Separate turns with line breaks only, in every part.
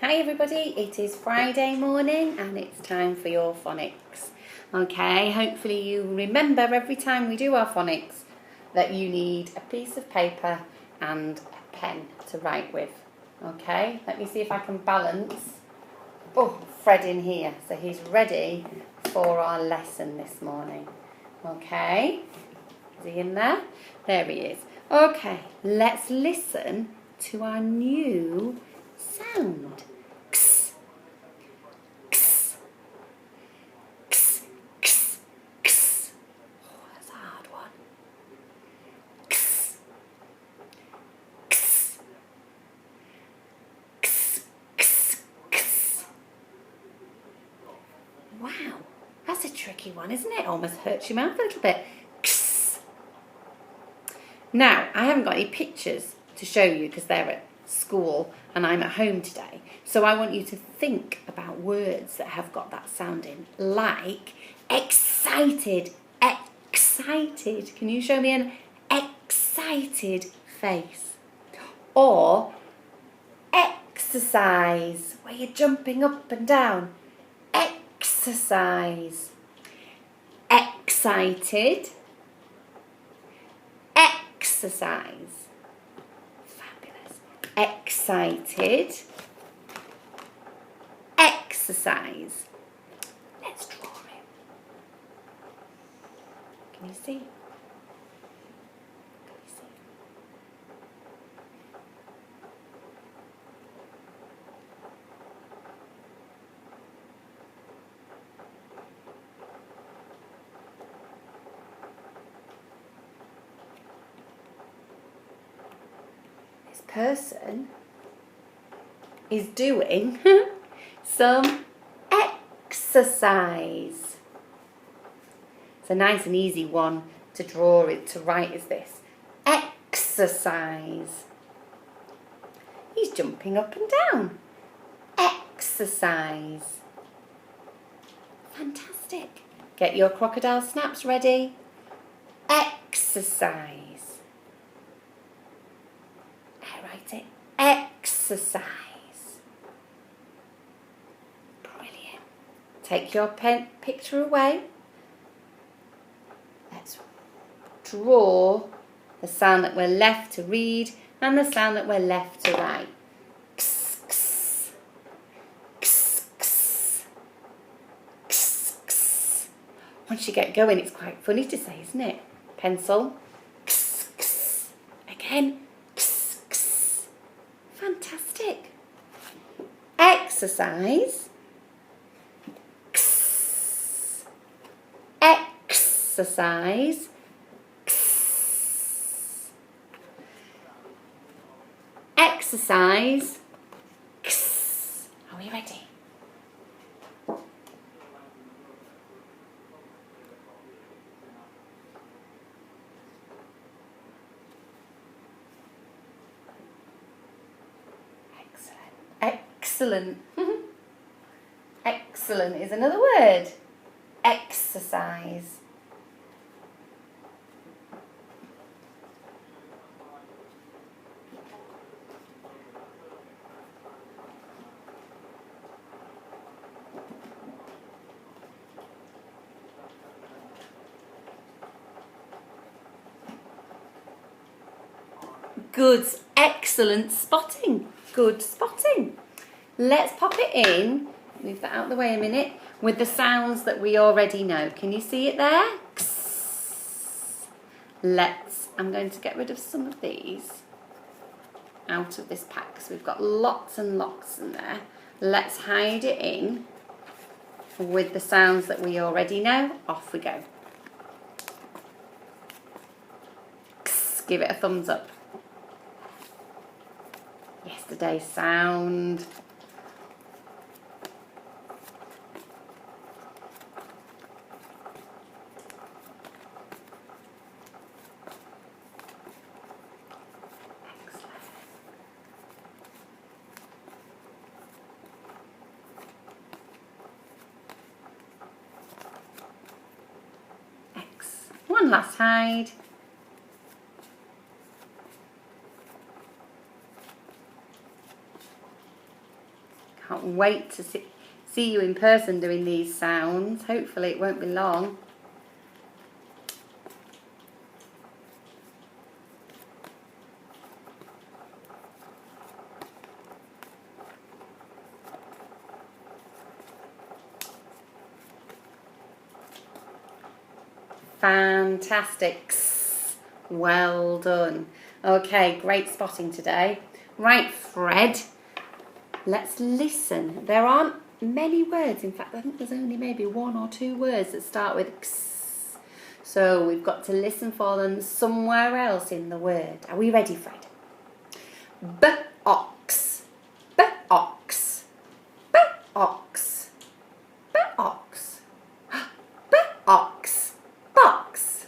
Hi everybody, it is Friday morning and it's time for your phonics. Okay, hopefully you remember every time we do our phonics that you need a piece of paper and a pen to write with. Okay, let me see if I can balance. Fred in here, so he's ready for our lesson this morning. Okay, is he in there? There he is. Okay, let's listen to our new sound. X, x, x, x, x. Oh, that's a hard one. X, x, x, x, x. Wow, that's a tricky one, isn't it? Almost hurts your mouth a little bit. X. Now, I haven't got any pictures to show you because they're at school and I'm at home today. So I want you to think about words that have got that sound in, like excited, excited. Can you show me an excited face? Or exercise, where you're jumping up and down. Exercise. Excited. Exercise. Excited, exercise. Let's draw it. Can you see? This person is doing some exercise. It's a nice and easy one to draw it to write is this. Exercise. He's jumping up and down. Exercise. Fantastic. Get your crocodile snaps ready. Exercise. I write it. Exercise. Brilliant. Take your picture away. Let's draw the sound that we're left to read and the sound that we're left to write. X, x, x, x, x, x. Once you get going, it's quite funny to say, isn't it? Pencil. X, x. Again. X, x. Fantastic. Exercise. X. Exercise. X. Exercise. X. Are we ready? Excellent. Excellent is another word. Exercise. Good. Excellent spotting. Good spotting. Let's pop it in, move that out of the way a minute, with the sounds that we already know. Can you see it there? I'm going to get rid of some of these out of this pack because we've got lots and lots in there. Let's hide it in with the sounds that we already know. Off we go. Give it a thumbs up. Yesterday's sound. One last hide. Can't wait to see you in person doing these sounds. Hopefully it won't be long. Fantastic. Well done. Okay, great spotting today. Right, Fred, let's listen. There aren't many words. In fact, I think there's only maybe 1 or 2 words that start with x. So we've got to listen for them somewhere else in the word. Are we ready, Fred? B-ox. B-ox. B-ox. B-ox. B-ox. Box.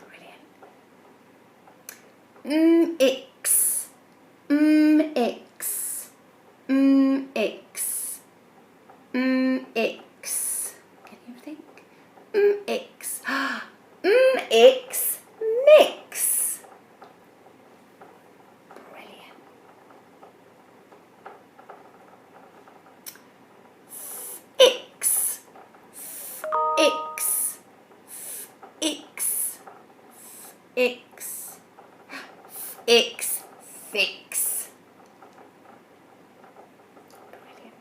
Brilliant. Ix. Ix. Ix. Ix. Can you think? Ix. Ix. Mix. Brilliant. Ix. Ix. Ix. Ix. Ix. Fix. Brilliant.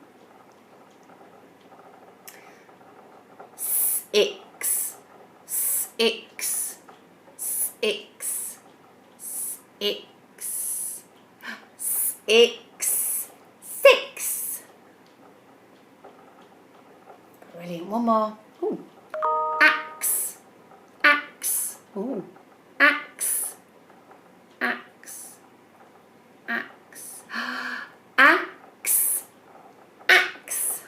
Ix. Ix. Ix. Ix. Ix. Six. Brilliant. One more. Ooh. Axe. Axe. Ooh. Axe. Axe. Axe. Axe. Axe.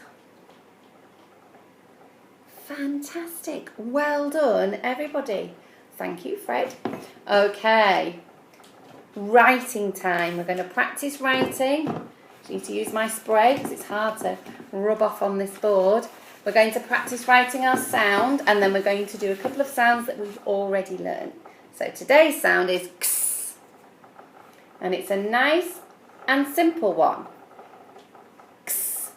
Fantastic. Well done, everybody. Thank you, Fred. Okay. Writing time. We're going to practice writing. I need to use my spray because it's hard to rub off on this board. We're going to practice writing our sound, and then we're going to do a couple of sounds that we've already learned. So today's sound is x, and it's a nice and simple one. X,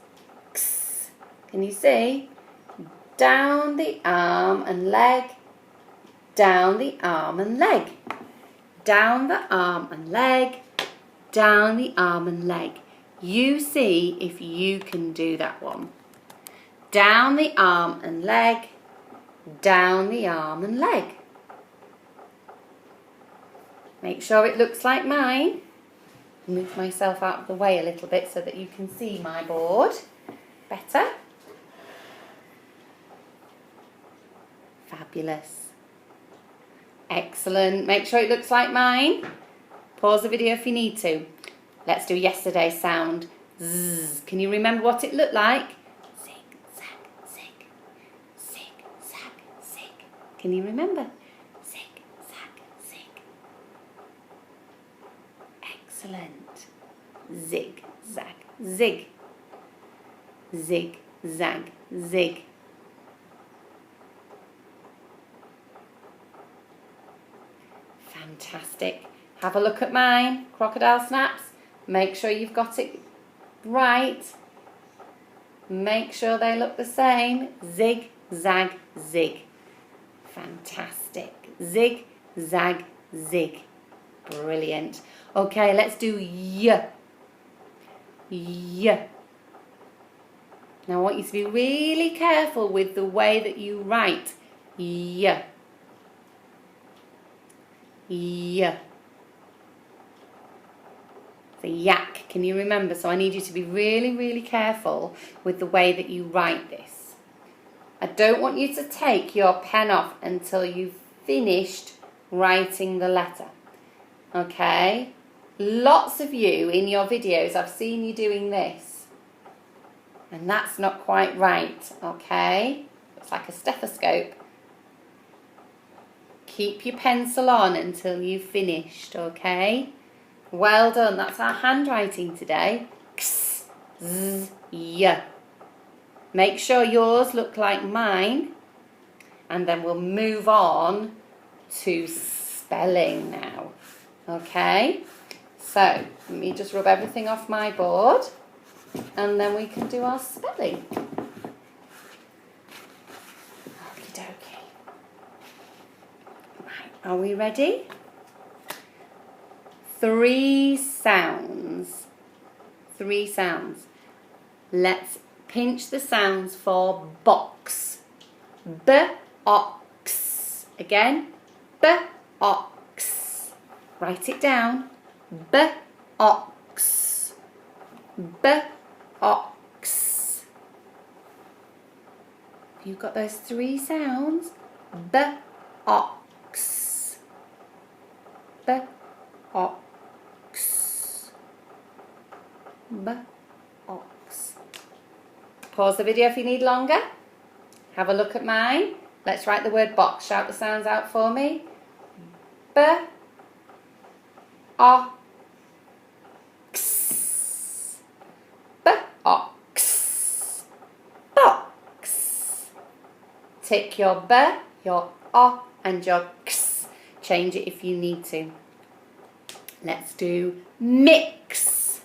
x. Can you see? Down the arm and leg, down the arm and leg, down the arm and leg, down the arm and leg. You see if you can do that one. Down the arm and leg, down the arm and leg. Make sure it looks like mine. Move myself out of the way a little bit so that you can see my board better. Fabulous. Excellent. Make sure it looks like mine. Pause the video if you need to. Let's do yesterday's sound. Zzz. Can you remember what it looked like? Zig, zag, zig. Zig, zag, zig. Can you remember? Zig, zag, zig. Excellent. Zig, zag, zig. Zig, zag, zig. Fantastic. Have a look at mine. Crocodile snaps. Make sure you've got it right. Make sure they look the same. Zig, zag, zig. Fantastic. Zig, zag, zig. Brilliant. Okay, let's do y. Y. Now I want you to be really careful with the way that you write y. Y. The yak, can you remember? So I need you to be really, really careful with the way that you write this. I don't want you to take your pen off until you've finished writing the letter. Okay? Lots of you in your videos, I've seen you doing this. And that's not quite right, okay? Looks like a stethoscope. Keep your pencil on until you've finished, okay? Well done. That's our handwriting today. X, Z, Y. Make sure yours look like mine. And then we'll move on to spelling now. Okay? So, let me just rub everything off my board and then we can do our spelling. Okie dokie. Right, are we ready? 3 sounds. 3 sounds. Let's pinch the sounds for box. B-ox. Again, B-ox. Write it down. B-ox. B-ox. You've got those 3 sounds. B-ox. B-ox. B-ox. Pause the video if you need longer. Have a look at mine. Let's write the word box. Shout the sounds out for me. B-ox. B-ox. Box. Take your B, your O and your X. Change it if you need to. Let's do mix.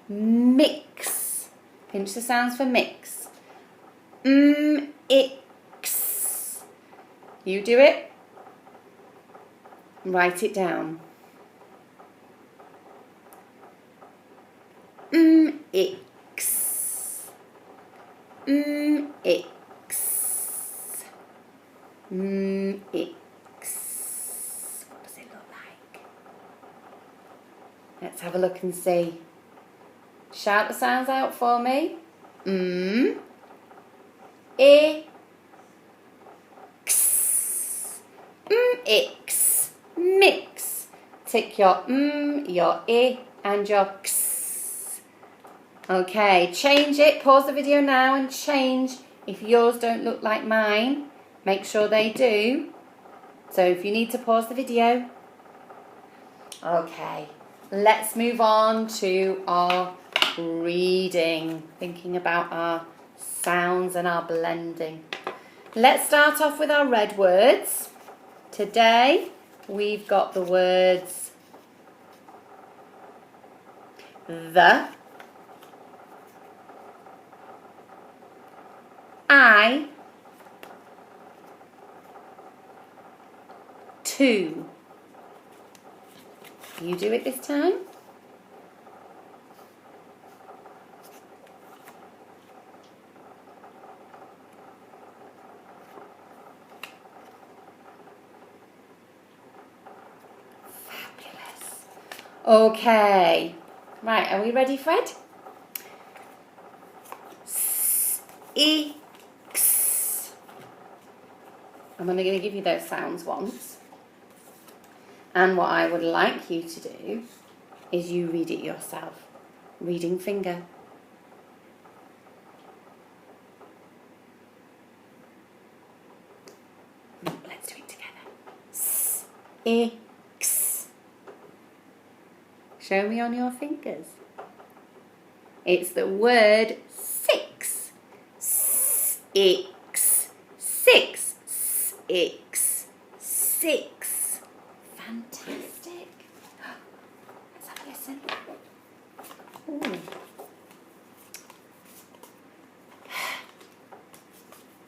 Mix. Pinch the sounds for mix. Ix. You do it. Write it down. Ix. Ix. Ix. What does it look like? Let's have a look and see. Shout the sounds out for me. Ix. Ix. Mix. Tick your your I and your X. Okay, change it. Pause the video now and change. If yours don't look like mine, make sure they do. So if you need to pause the video. Okay, let's move on to our reading. Thinking about our sounds and our blending. Let's start off with our red words. Today we've got the words the, I, to. You do it this time. Fabulous. Okay. Right, are we ready, Fred? Ix. I'm only going to give you those sounds once. And what I would like you to do is you read it yourself. Reading finger. Let's do it together. Ix. Show me on your fingers. It's the word 6. Ix. 6. Ix. 6. Fantastic. Let's have a listen. Ooh.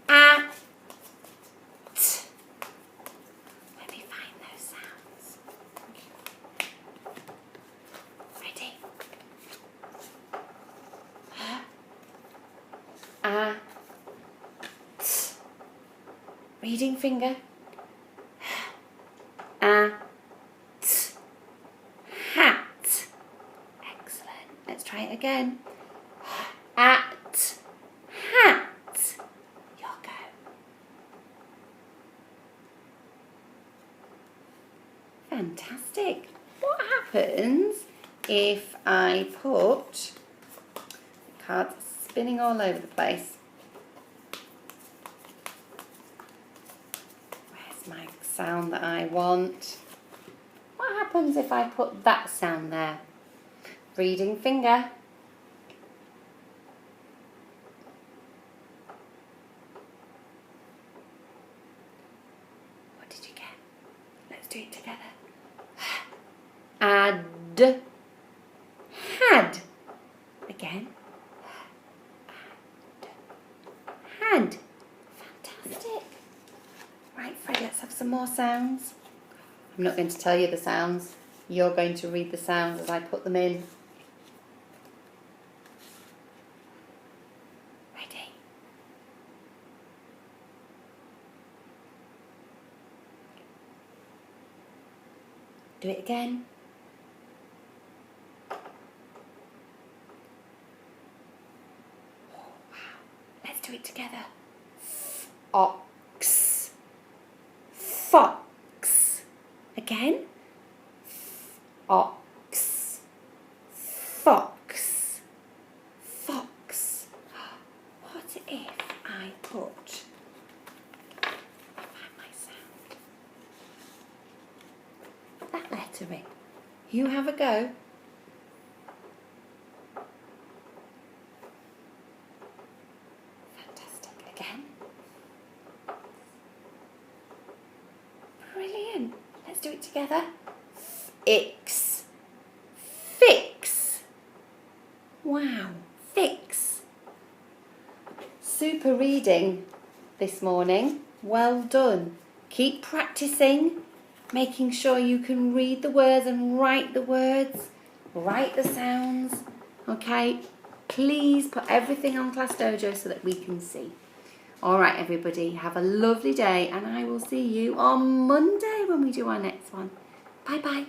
At. Let me find those sounds. Ready? At. Reading finger. At. Hat. Excellent. Let's try it again. At. Hat. Your go. Fantastic. What happens if I put the cards spinning all over the place? Where's my sound that I want? What happens if I put that sound there? Reading finger. What did you get? Let's do it together. Add. Again. Hand. Fantastic. Right, Fred, let's have some more sounds. I'm not going to tell you the sounds. You're going to read the sounds as I put them in. Ready? Do it again. Oh, wow. Let's do it together. Ox. Fox. Again. Ox. Fox. Fox. What if I put my sound? That letter in. You have a go. Fantastic. Again. Brilliant. Let's do it together. Ix. Fix. Wow. Fix. Super reading this morning. Well done. Keep practicing, making sure you can read the words and write the words, write the sounds. Okay? Please put everything on Class Dojo so that we can see. All right, everybody, have a lovely day, and I will see you on Monday when we do our next one. Bye-bye.